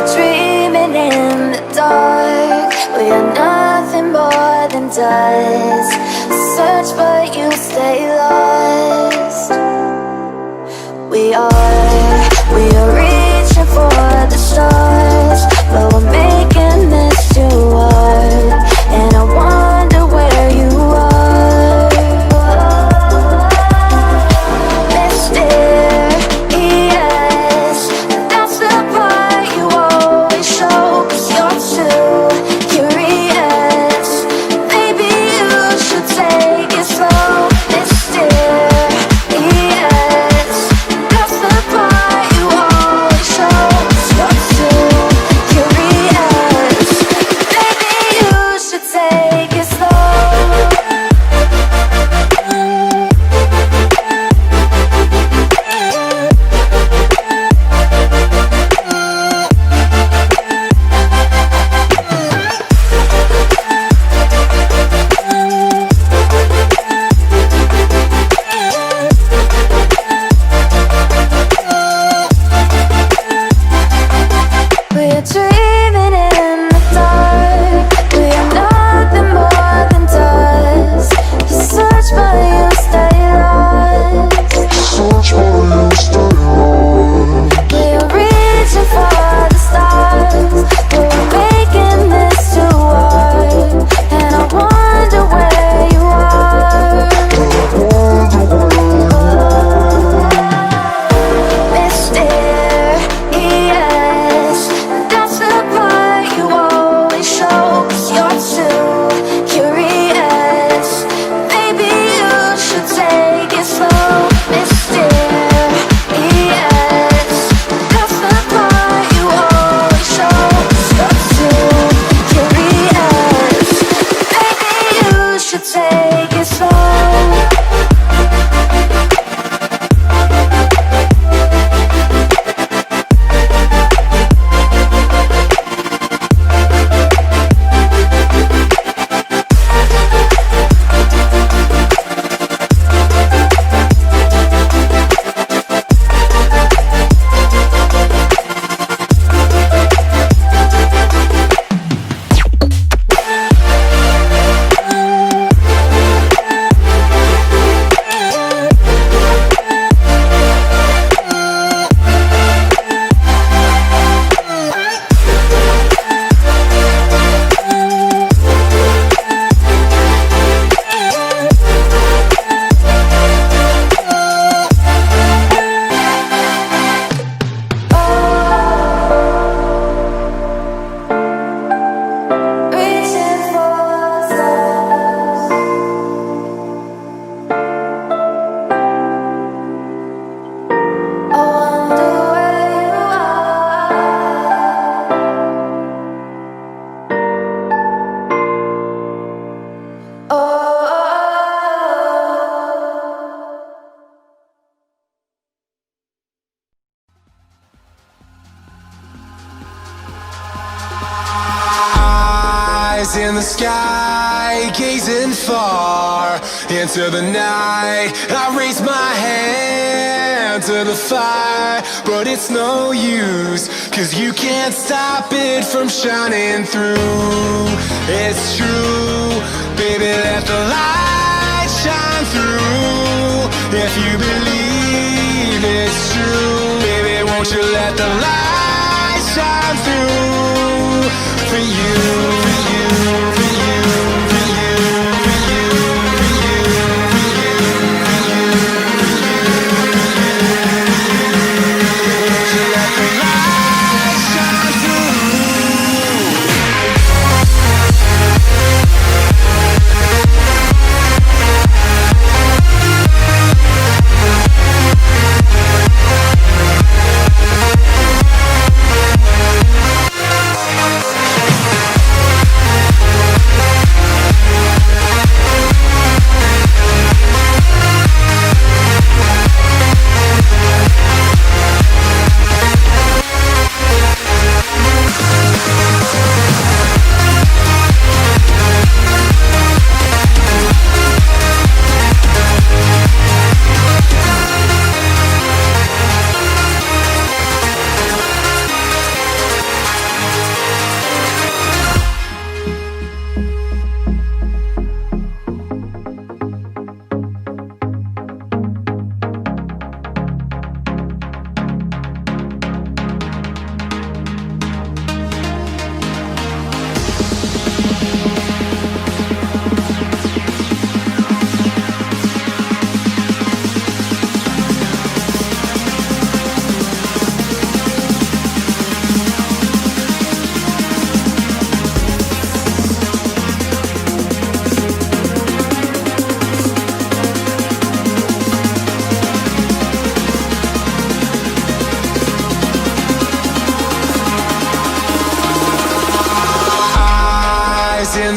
are dreaming in the dark. We are nothing more than dust. Search but you stay lost. We are reaching for the stars, but we're making this too hard. And I wonder where you are. Mysterious, that's the part you always show. 'Cause you're too curious. Maybe you should take it slow. Mysterious, that's the part you always show. 'Cause you're too curious. Maybe you should take it slow. We're dreaming in the dark. We are nothing more than dust. You search but you stay lost. We are reaching for the stars, but we're making this too hard. And I wonder where you are. Mysterious, that's the part you always show. 'Cause you're too curious. Maybe you should take it slow. Mysterious, that's the part you always show. 'Cause you're too curious. Maybe you should take it slow. Reaching for stars. I wonder where you are. Oh. Eyes in the sky, gazing far into the night. I raise my hand to the fire, but it's no use, 'cause you can't stop it from shining through. It's true, baby, let the light shine through. If you believe it's true, baby, won't you let the light shine through for you, for you, for you, for you, for you, for you, for you, for you, won't you let the light shine through?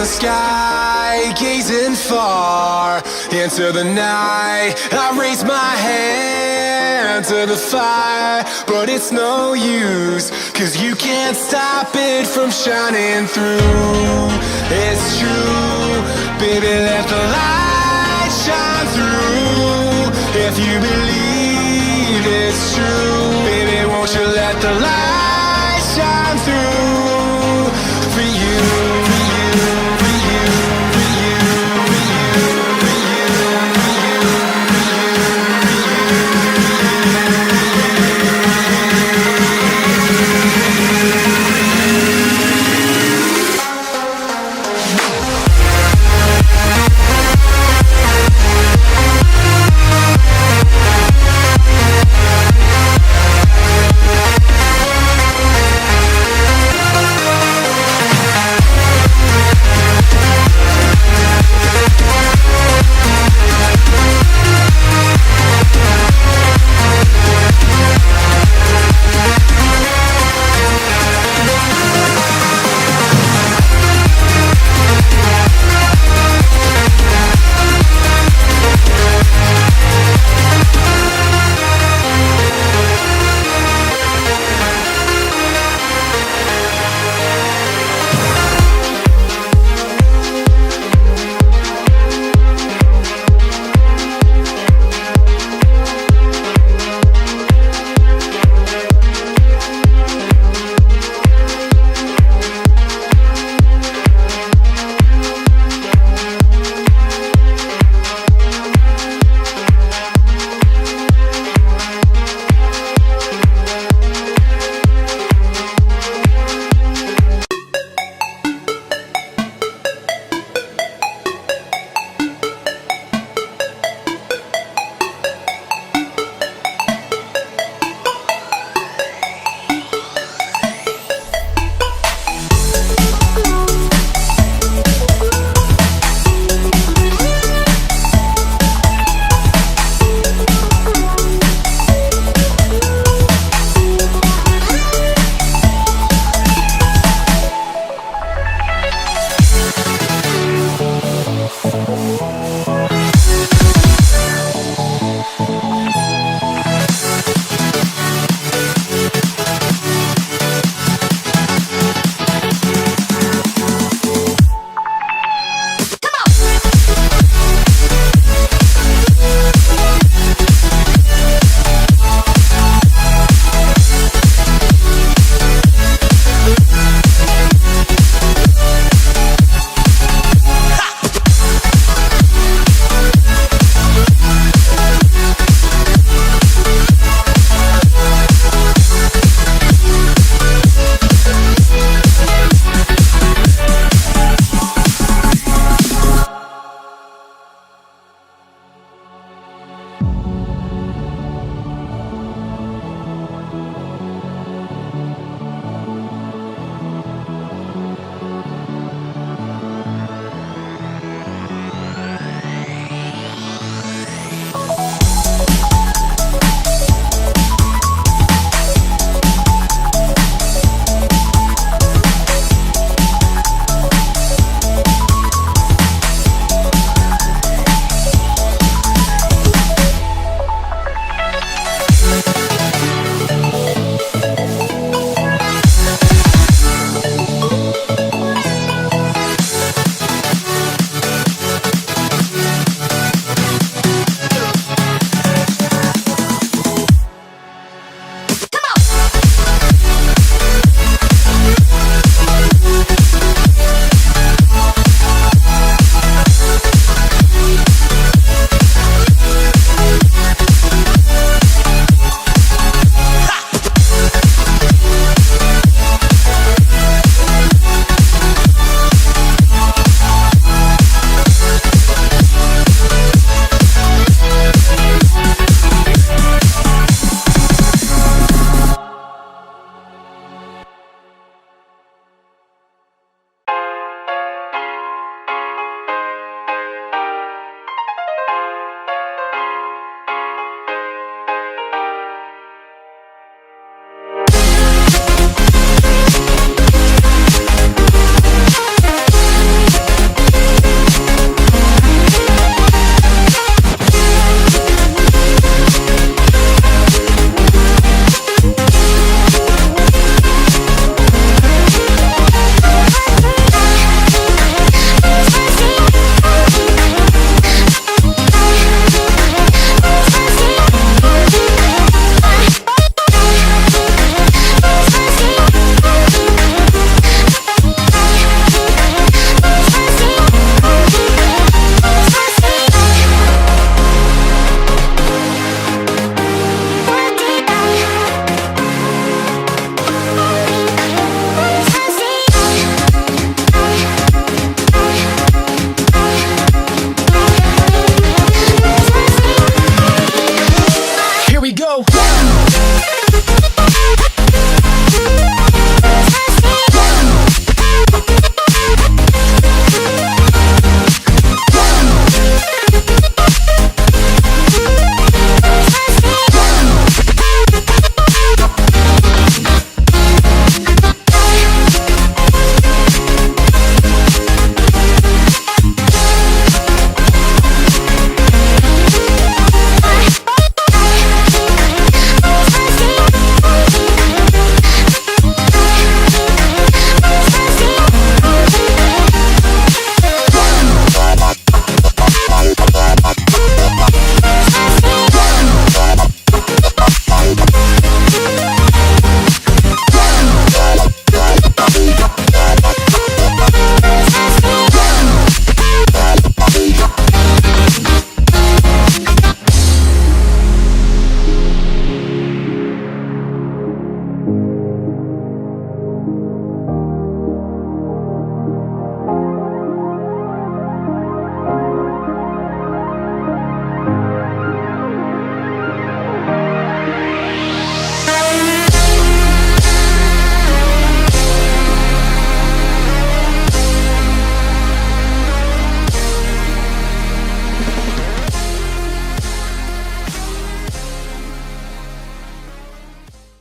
the sky, gazing far into the night. I raise my hand to the fire, but it's no use, 'cause you can't stop it from shining through. It's true, baby, let the light shine through. If you believe it's true, baby, won't you let the light shine through?